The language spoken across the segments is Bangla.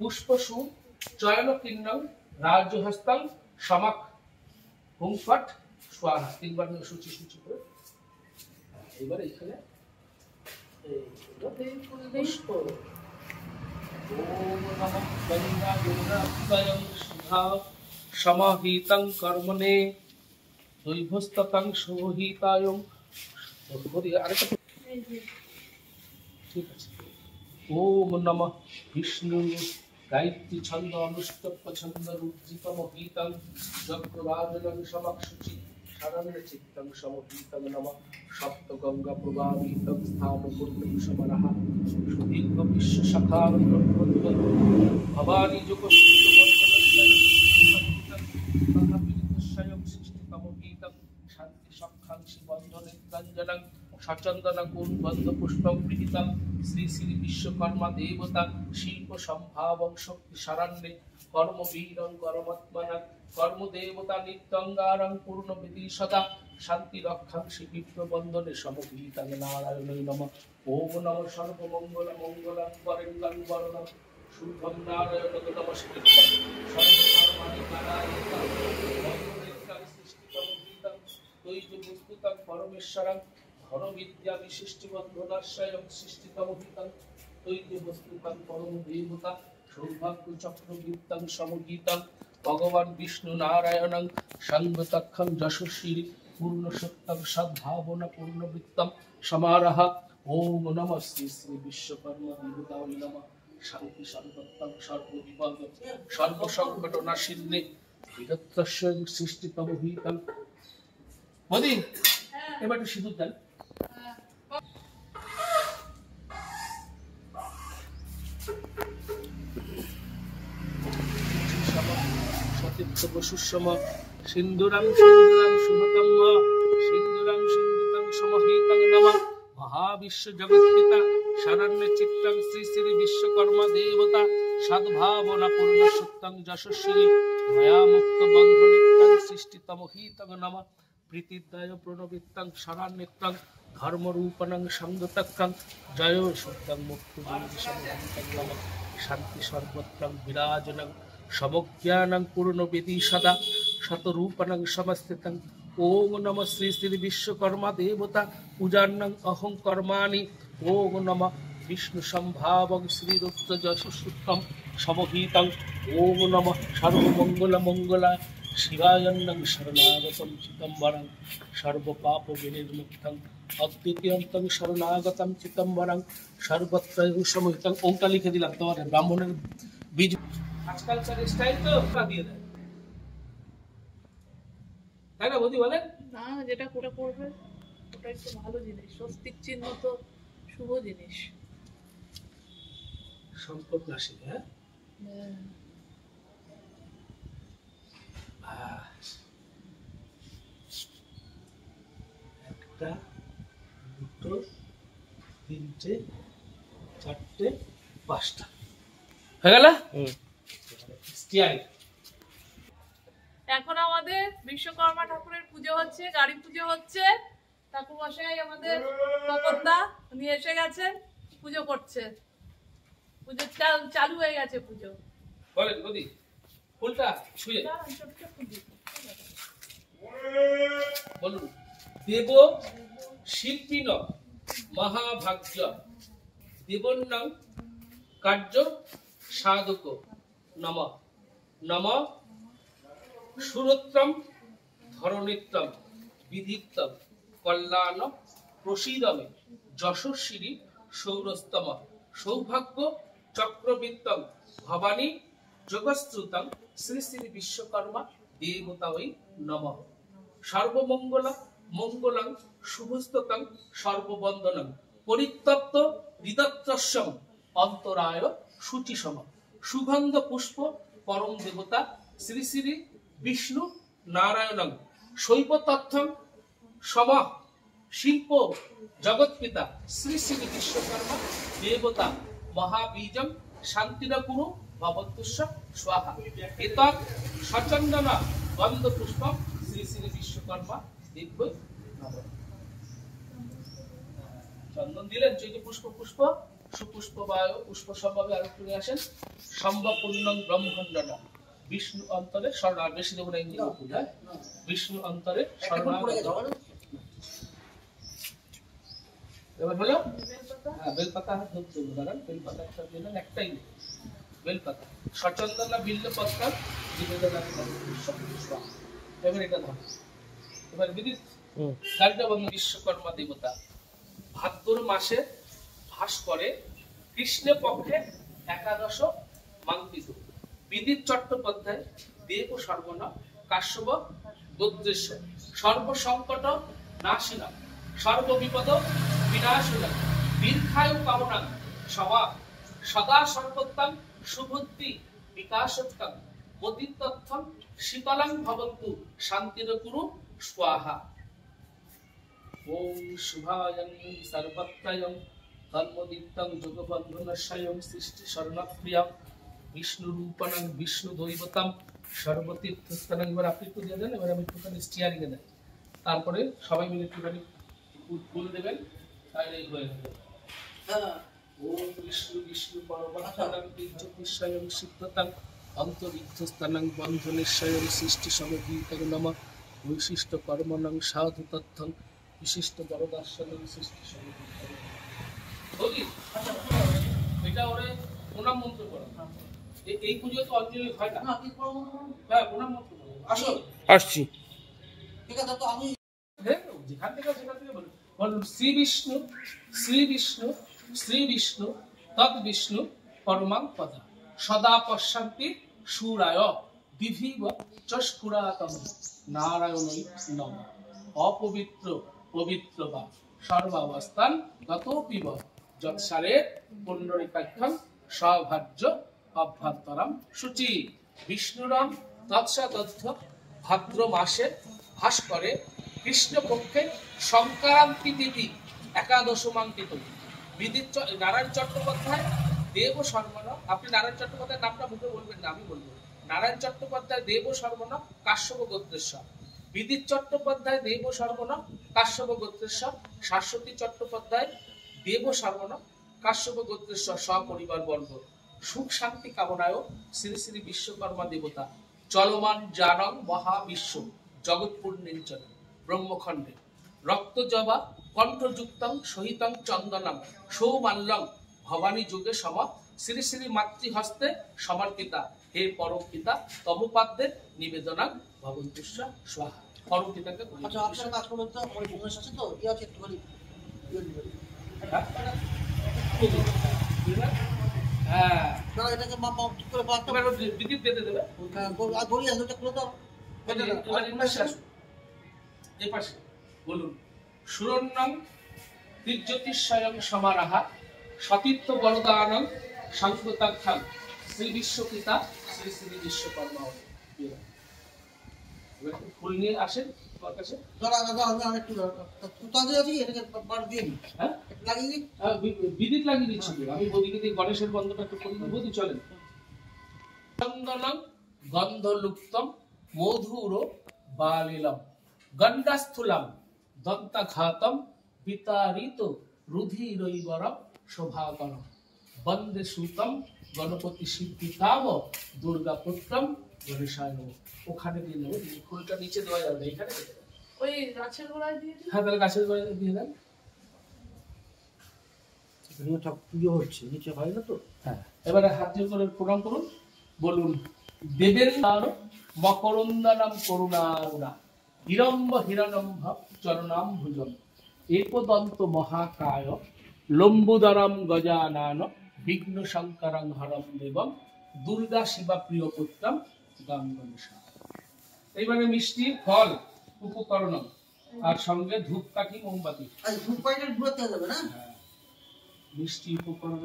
পুষ্পসু চয়ন কিন্নং রাজ্যহস্তং সমাক হুংফট স্বাহা। তিনবার সূচি সূচি করে এবার এখানে পুষ্প ওম নমঃ গঙ্গা গঙ্গাভয়ং সুধা সমাহিতং কর্মণে দৈভস্ততং শোহিতায়ং। আরেকটা ঠিক আছে। ওম নমঃ বিষ্ণু গায়ত্রী ছন্দ অনুষ্টপ্য ছন্দ রুদ্রিতম গীতং যজ্ঞরাজনং সমাক্ষুচি শরণ্য চিত্তং সমগীতং নমঃ সপ্ত গঙ্গা প্রবাহিতং স্থানপূর্ণং সমরহ সুদীর্ঘ বিশ্ব শাখার ভবানী যোগস্থিত শান্তি সক্ষাংশি বন্ধনেত্রঞ্জনং সচন্দন কুঞ্জবন্ধ পুষ্পং গৃহীতং শ্রী শ্রী বিশ্বকর্মা দেবতা শিল্প সম্ভাবং শক্তি সারাণ্যে কর্মবীরং কর্মাত্মনং কর্মদেবতা নিত্যঙ্গারং পূর্ণবিধি সদা শান্তি রক্ষাংশি বিপ্রবন্ধনে সমগীতং নারায়ণৈ নমঃ। ওম নমঃ সর্বমঙ্গল মঙ্গলং বরেণ্যং বরণং শুভং নারায়ণ নমস্কৃত্যং সর্বকর্মাণি কারায়িতং বন্দনেত্রং সৃষ্টিতং গীতং দ্বৈত বস্তুতং পরমেশ্বরং ঘন বিদ্যা বিশিষ্টি বন্ধনাশ্রয়ং সৃষ্টিতম গীতং দ্বৈত বস্তুতং পরম দেবতা সৌভাগ্য চক্রবৃত্তং সমগীতং ভগবান বিষ্ণু নারায়ণং সঙ্গতক্ষং যশস্বী পূর্ণ সত্যং সদ্ভাবনা পূর্ণবৃত্তম সমারহ। ওম নমঃ শ্রী শ্রী বিশ্বকর্মা দেবতায় নমঃ। শান্তি সর্বত্তং সর্ববিপদ সর্বসংকট নাশিন্নে বিরত্তস্য সৃষ্টিতম গীতং। মোদি এবার একটু সিঁদুর দেন। সুষম সিন্দুরং সিন্দুরং শুভতম সিন্দুরং সিন্দুতং সমহিতং নমঃ। মহাবিশ্ব জগৎপিতা শরণ্য চিত্তং শ্রী শ্রী বিশ্বকর্মা দেবতা সদ্ভাবনা পূর্ণ সত্যং যশস্বী ভয়ামুক্ত বন্ধনেত্রং সৃষ্টিতম হিতং নমঃ। প্রীতিদায় প্রণবিত্তং শরণ্যেত্রং ধর্মরূপণং সঙ্গতক্রং জয় সত্যং মুক্ত জগদীশং নমঃ। শান্তি সর্বত্রং বিরাজনং সমজ্ঞানং পূর্ণবেদী সদা শতরূপণং সমস্থিতং। ওম নমঃ শ্রী শ্রী বিশ্বকর্মা দেবতা পূজান্নং অহং কর্মাণি। ওম নমঃ বিষ্ণু সম্ভাবং শ্রীরুক্ত যশস্যুত্তম সমহিতং। ওম নমঃ সর্বমঙ্গল মঙ্গলা শিবায়ন্নং শরণাগতং চিদম্বরং সর্বপাপ বিনির্মুক্তং অদ্বিতীয়ন্তং শরণাগতং চিদম্বরং সর্বত্রৈব সমহিতং। ওমটা লিখে দিলাম তোমাদের ব্রাহ্মণের বীজ। আজকালকার স্টাইল তো দিয়ে দেয়, তাই না বৌদি বলেন? না, যেটা করে করবে ওটা একটু ভালো জিনিস। স্বস্তিক চিহ্ন তো শুভ জিনিস, সংকট নাশী। হ্যাঁ, একটা দুটো তিনটে চারটে পাঁচটা হয়ে গেল। এখন আমাদের বিশ্বকর্মা ঠাকুরের পুজো হচ্ছে, গাড়ি পুজো হচ্ছে। ঠাকুর মশাই আমাদের কপদা নিয়ে এসে গেছে, পুজো করছে। পুজো চালু হয়ে গেছে। পুজো বলেন বৌদি, ফুলটা ছুঁয়ে বলুন। দেব শিল্পিন মহাভাগ্য দেবন্নং কার্য সাধক নমঃ। নমঃ সুরত্রম ধরণিত্রম বিধিত্তম কল্যাণ প্রসীদমে যশস্বী সৌরস্তম সৌভাগ্য চক্রবৃত্তম ভবানী যোগশ্রুতং শ্রী শ্রী বিশ্বকর্মা দেবতায় নমঃ। সর্বমঙ্গল মঙ্গলং শুভস্ততং সর্ববন্দনং পরিত্যক্ত হৃদত্রস্যম অন্তরায় শুচিসম সুগন্ধ পুষ্প পরম দেবতা শ্রী শ্রী বিষ্ণু নারায়ণং শৈব তথ্যং সম শিল্প জগৎপিতা শ্রী শ্রী বিশ্বকর্মা দেবতা মহাবীজং শান্তির কুরু ভবতুস্য স্বাহা। এতৎ সচন্দন গন্ধ পুষ্প শ্রী শ্রী বিশ্বকর্মা দিব্য নমঃ। চন্দন দিলেন, পুষ্প পুষ্প সুপুষ্পবায় পুষ্প সম্ভাবে আর একটু নিয়ে আসেন। সম্ভপূর্ণং ব্রহ্মণ্ডনা বিষ্ণু অন্তরে শরণা, বেশি দেবো না ইংরেজি পূজা, বিষ্ণু অন্তরে শরণা। এবার হলো হ্যাঁ বেলপাতা হাত ধরতে হবে, দাঁড়ান বেলপাতা একটা দিলেন, একটাই নেই বেলপাতা, সচন্দনা বিল্ল পত্র নিবেদন। এবার এটা ধর, এবার বিদিত গার্গবঙ্গ বিশ্বকর্মা দেবতা ভাদ্র মাসে ভাস করে কৃষ্ণ পক্ষে একাদশ মাঙ্কিত। বিদিত চট্টোপাধ্যায় দেব সর্বনা কাশ্যপ গোত্রেশ সর্বসংকট নাশিনা সর্ববিপদ বিনাশনা দীর্ঘায়ু কামনা সভা সদা সর্বত্যাং সুবুদ্ধি বিকাশোৎকাং মতিতথ্যং শীতলাং ভবন্তু শান্তির কুরু স্বাহা। ওম শুভায়ং সর্বত্রয়ং ধর্মদীপ্তং যোগবন্ধনস্বয়ং সৃষ্টি শরণপ্রিয়ং বিষ্ণুরূপণং বিষ্ণুদৈবতম সর্বতীর্থস্থানং। এবার আপনি একটু দিয়ে দেন, এবার আমি একটুখানি স্টিয়ারিং এ দেন, তারপরে সবাই মিলে একটুখানি ফুল দেবেন, তাহলে হয়ে যাবে। ওম বিষ্ণু বিষ্ণু পরমাত্মাং তীর্থস্বয়ং সিদ্ধতাং অন্তরিক্ষস্থানং বন্ধনেশ্বয়ং সৃষ্টি সমগীতং নমঃ বৈশিষ্ট্য কর্মণং সাধু তথ্যং বিশিষ্ট বরদার্শনং সৃষ্টি সমগীতং। এটা ওরে প্রণাম মন্ত্র করো, এই পুজো তো অঞ্জলি হয় না। হ্যাঁ প্রণাম মন্ত্র করো, আসো আসছি। ঠিক আছে, তো আমি যেখান থেকে সেখান থেকে বলুন, বলুন শ্রী বিষ্ণু শ্রী বিষ্ণু শ্রী বিষ্ণু তৎ বিষ্ণু পরমাং পদা সদা পশ্যান্তি সুরায় বিধিব চস্কুরাতম নারায়ণই নম। অপবিত্র পবিত্র বা সর্বাবস্থান গতোপিব যৎসারে পুণ্ডরিকাক্ষং সভাজ্য অভ্যন্তরম শুচি। বিষ্ণুরম তৎসতথ্য ভাদ্র মাসে ভাস করে কৃষ্ণপক্ষে সংক্রান্তি তিথি একাদশ মাঙ্কিত। বিদিত নারায়ণ চট্টোপাধ্যায় দেব সর্বন, আপনি নারায়ণ চট্টোপাধ্যায়ের নামটা মুখে বলবেন না, আমি বলবো। নারায়ণ চট্টোপাধ্যায় দেব সর্বন কাশ্যপ গোত্রেশ্বর, বিদিত চট্টোপাধ্যায় দেব সর্বন কাশ্যপ গোত্রেশ্বর, শাশ্বতী চট্টোপাধ্যায় দেব সর্বন কাশ্যপ গোত্রেশ্বর সপরিবার বর্গ। সুখ শান্তি কামনায় শ্রী শ্রী বিশ্বকর্মা দেবতা চলমান জানং মহাবিশ্ব জগৎপুর নিঞ্চন ব্রহ্মখণ্ডে রক্তজবা কণ্ঠযুক্তং সহিতং চন্দনম সৌমাল্যং ভবানী যুগে সম শ্রী শ্রী মাতৃহস্তে সমর্পিতা। হে পরম পিতা তমোপাদ্যে নিবেদনাং ভবন্তুষ্য স্বাহা। পরম পিতাকে বিদ্যুৎ বেঁধে দেবে। বলুন সুরন্নং তীর্যতিস্বয়ং সমারাহা সতীর্থ বরদানং সংকতাক্ষাং শ্রী বিশ্বপিতা শ্রী শ্রী বিশ্বকর্মা। ফুল নিয়ে আসেন তোমার কাছে। বিদিত লাগিয়ে দিচ্ছি, আমি ওদিকে দিয়ে গণেশের বন্ধটা একটু করি বদি চলেন। চন্দনং গন্ধলুপ্তম মধুর বালিলম গণ্ডাস্থূলম দন্তাঘাতম বিতাড়িত রুধিরৈবরম শোভাকরম বন্দে সুতম গণপতি সিদ্ধিকাম দুর্গাপুত্রম গণেশায় নমঃ। ওখানে দিয়ে নেবো, ফুলটা নিচে দেওয়া যাবে না, এখানে ওই গাছের গোড়ায় দিয়ে দিন। হ্যাঁ তাহলে গাছের গোড়ায় দিয়ে দেন। পুজো হচ্ছে নিচে হয় না তো। হ্যাঁ এবারে হাত দিয়ে করে প্রণাম করুন, বলুন দেবের মকরন্দনম করুণারুণা হিরম্ব হিরণম্ভ চরণাম ভুজম একদন্ত মহাকায় লম্বুদরম গজানন বিঘ্ন শঙ্করং হরম দেবম দুর্গা শিবা প্রিয় পুত্রম গঙ্গনেশা। এইবারে মিষ্টি ফল উপকরণ আর সঙ্গে ধূপকাঠি মোমবাতি। মিষ্টি উপকরণ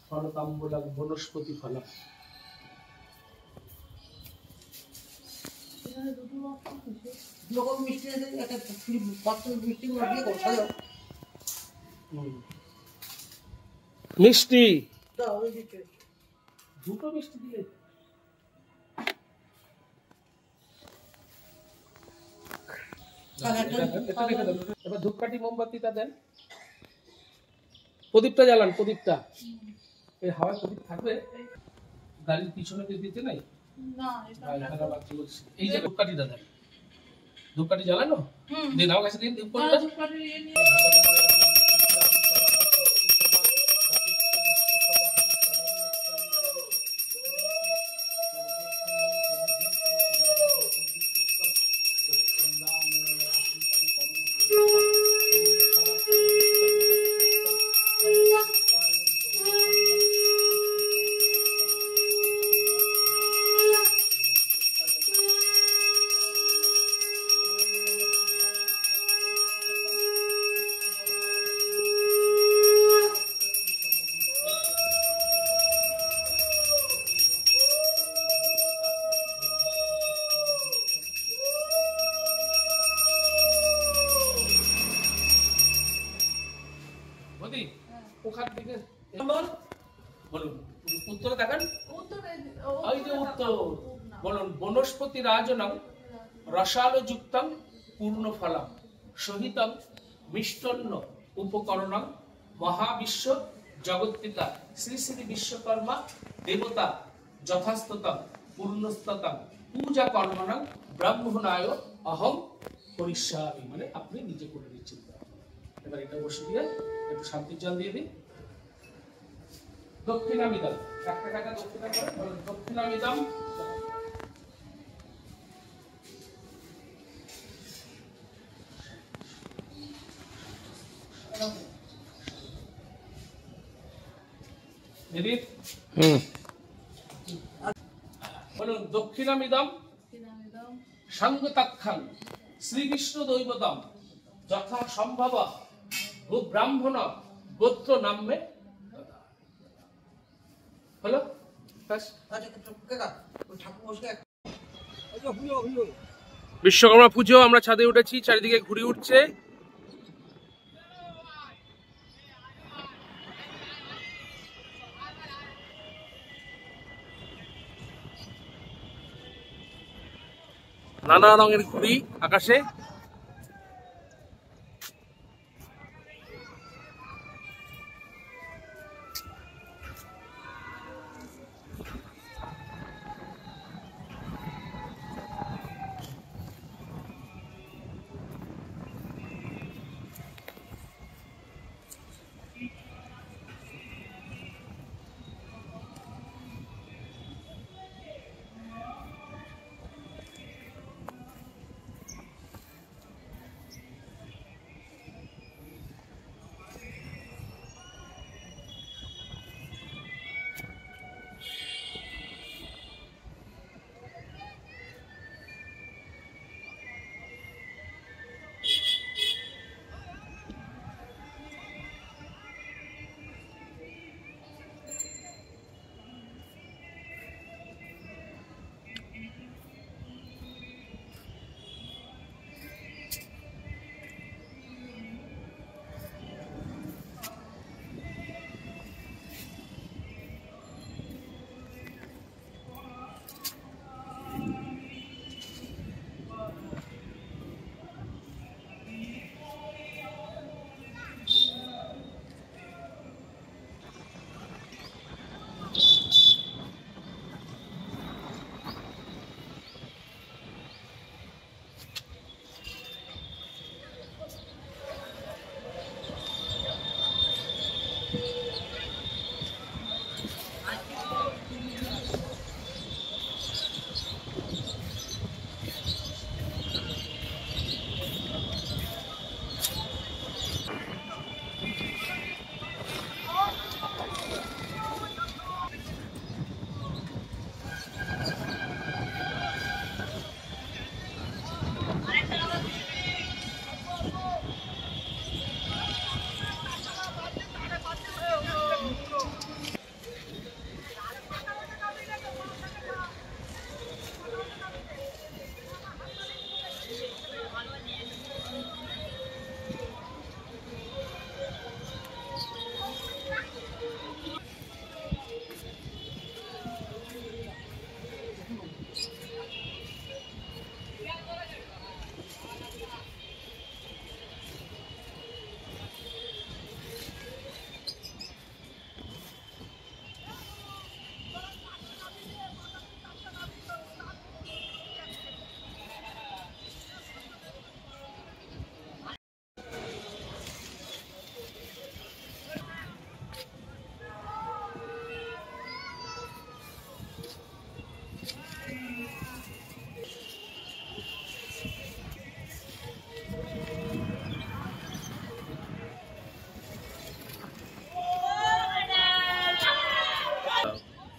ফলতাম্বুলং বনস্পতি ফল। মিষ্টি দুটো মিষ্টি দিলে এবার ধূপকাঠি মোমবাতিটা দেন। প্রদীপটা জ্বালান, প্রদীপটা। এই হাওয়ায় প্রদীপ থাকবে, গাড়ির পিছনে দিতে নাই। না, এই যে ধূপকাঠিটা দেন, ধূপকাঠি জ্বালানো দিন, আমার কাছে দিন ধূপকাঠিটা। ওখান থেকে বলুন, উত্তরে দেখেন। ওই যে উত্তর বলুন, বনস্পতি রাজনং রসালো যুক্তং পূর্ণ ফলম সহিতং মিষ্টন্ন উপকরণং মহাবিশ্ব জগৎপিতা শ্রী শ্রী বিশ্বকর্মা দেবতা যথাস্ততং পূর্ণস্ততং পূজা কর্মণং ব্রাহ্মণায় অহং করিষ্যামি। মানে আপনি নিজে করে দিচ্ছেন। এবার এটা বসে দিয়ে একটু শান্তির জল দিয়ে দিন। দক্ষিণামিদম, একটা টাকা দক্ষিণা করে দক্ষিণামিদম। বলুন, দক্ষিণামিদম সাঙ্গতাক্ষাং শ্রীকৃষ্ণ দৈবতম যথা সম্ভব ব্রাহ্মণ গোত্র নামে। হলো বিশ্বকর্মা পুজো। আমরা ছাদে উঠেছি, চারিদিকে ঘুরে উঠছে। নানা রঙের ঘুড়ি আকাশে।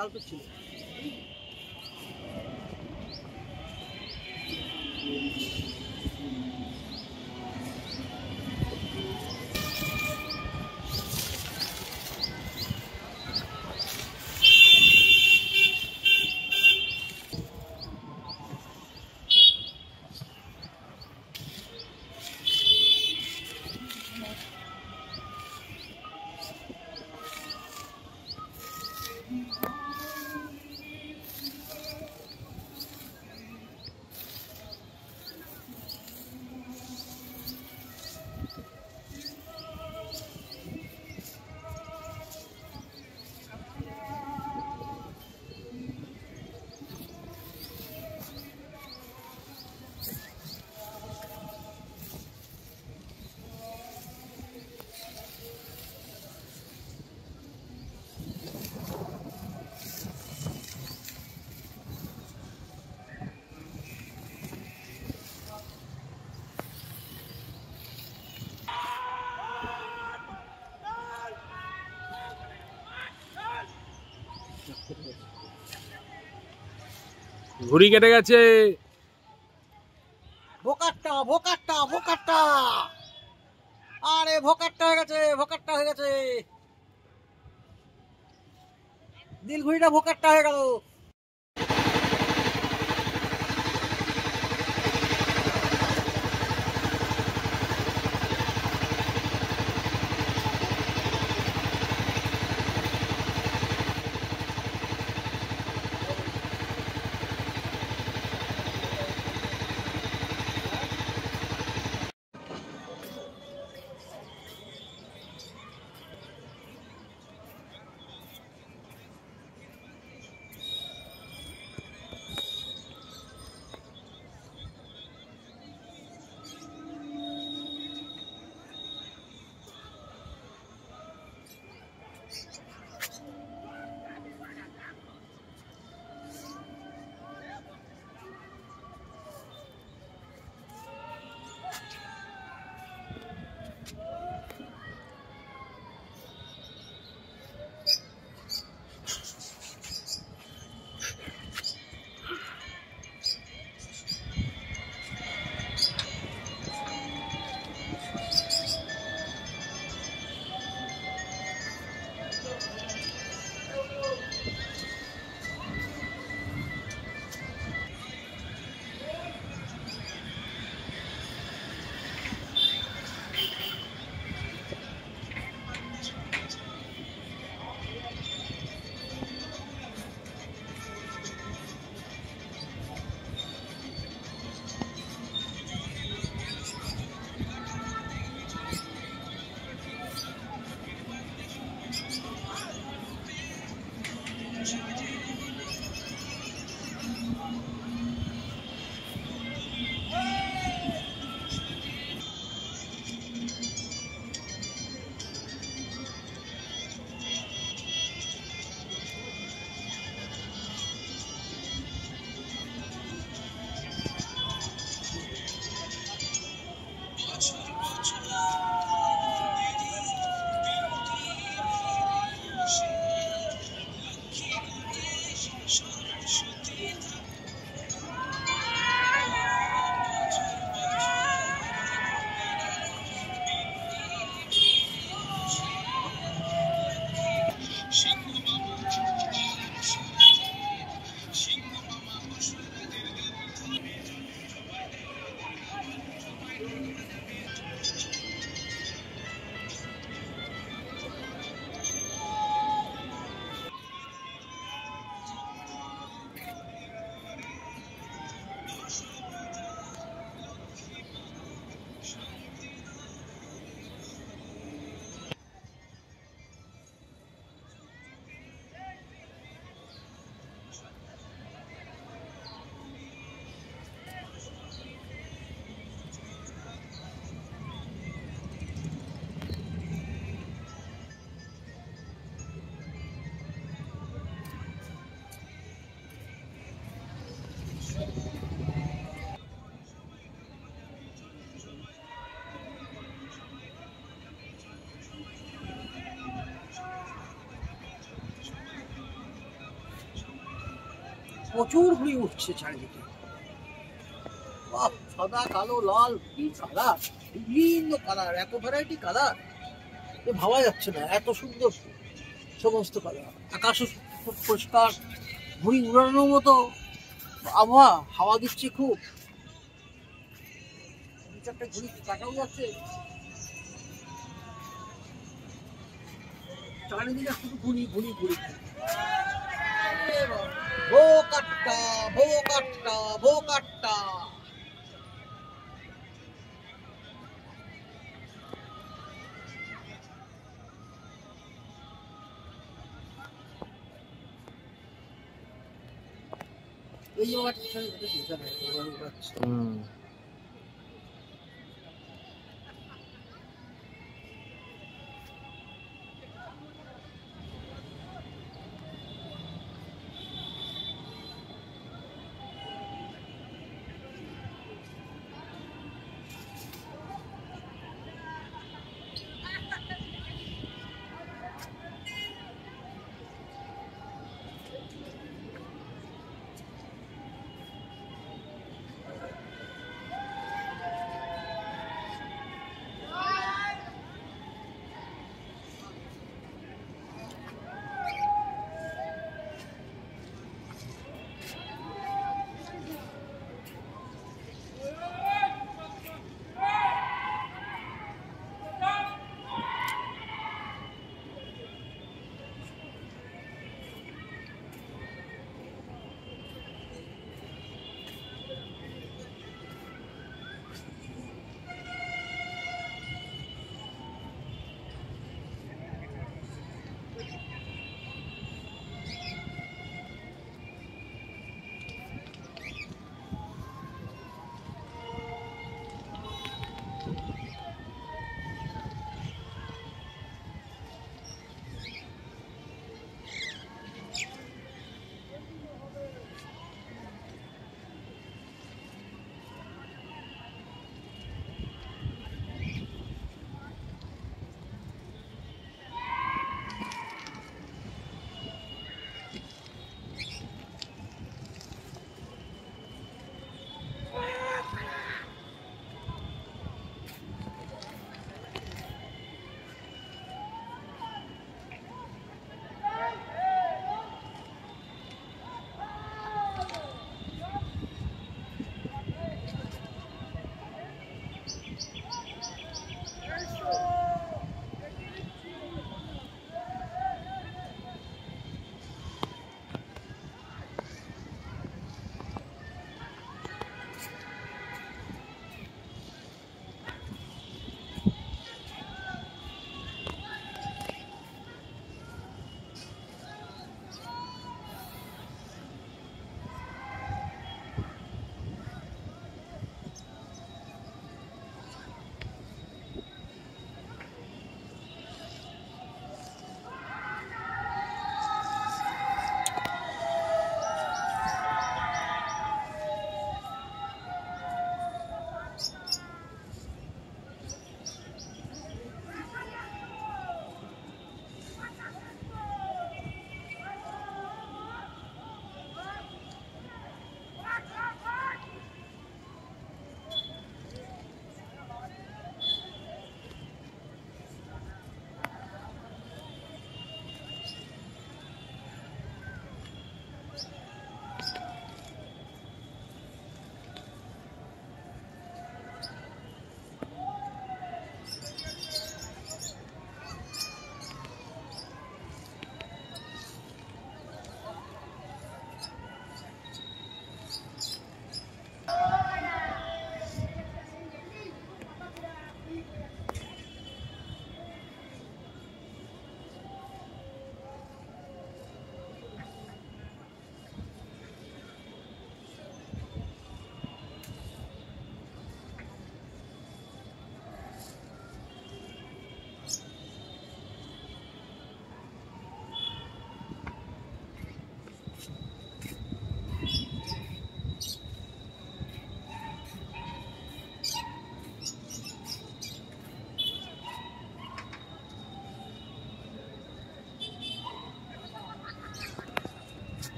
কালকে ছিল। ঘুড়ি কেটে গেছে। ভোকারটা ভোকারটা ভোকারটা, আরে ভোকারটা হয়ে গেছে, ভোকারটা হয়ে গেছে, দিল ঘুড়িটা ভোকারটা হয়ে গেল। প্রচুর ঘুড়ি উঠছে চারিদিকে। বাহ, সাদা কালো লাল কি কালার, বিভিন্ন কালার, এত ভ্যারাইটি কালার ভাবা যাচ্ছে না, এত সুন্দর সমস্ত কালার। আকাশও খুব পরিষ্কার, ঘুড়ি উড়ানোর মতো আবহাওয়া, হাওয়া দিচ্ছে খুব। একটা ঘুড়ি কাটাও যাচ্ছে, চারিদিকে শুধু ঘুড়ি ঘুড়ি ঘুড়ি। ভো কাট্টা ভো কাট্টা ভো কাট্টা। এই যে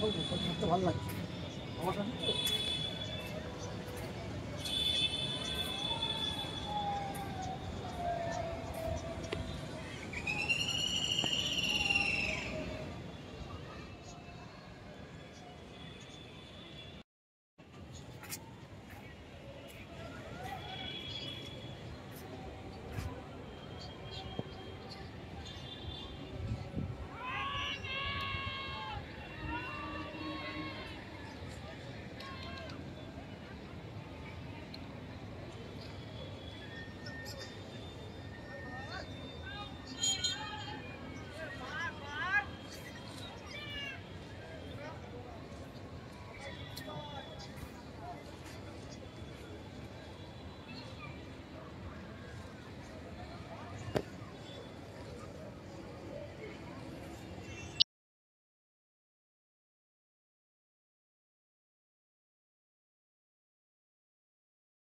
দেখো, ফটো ভালো লাগছে। আমার সাথে তো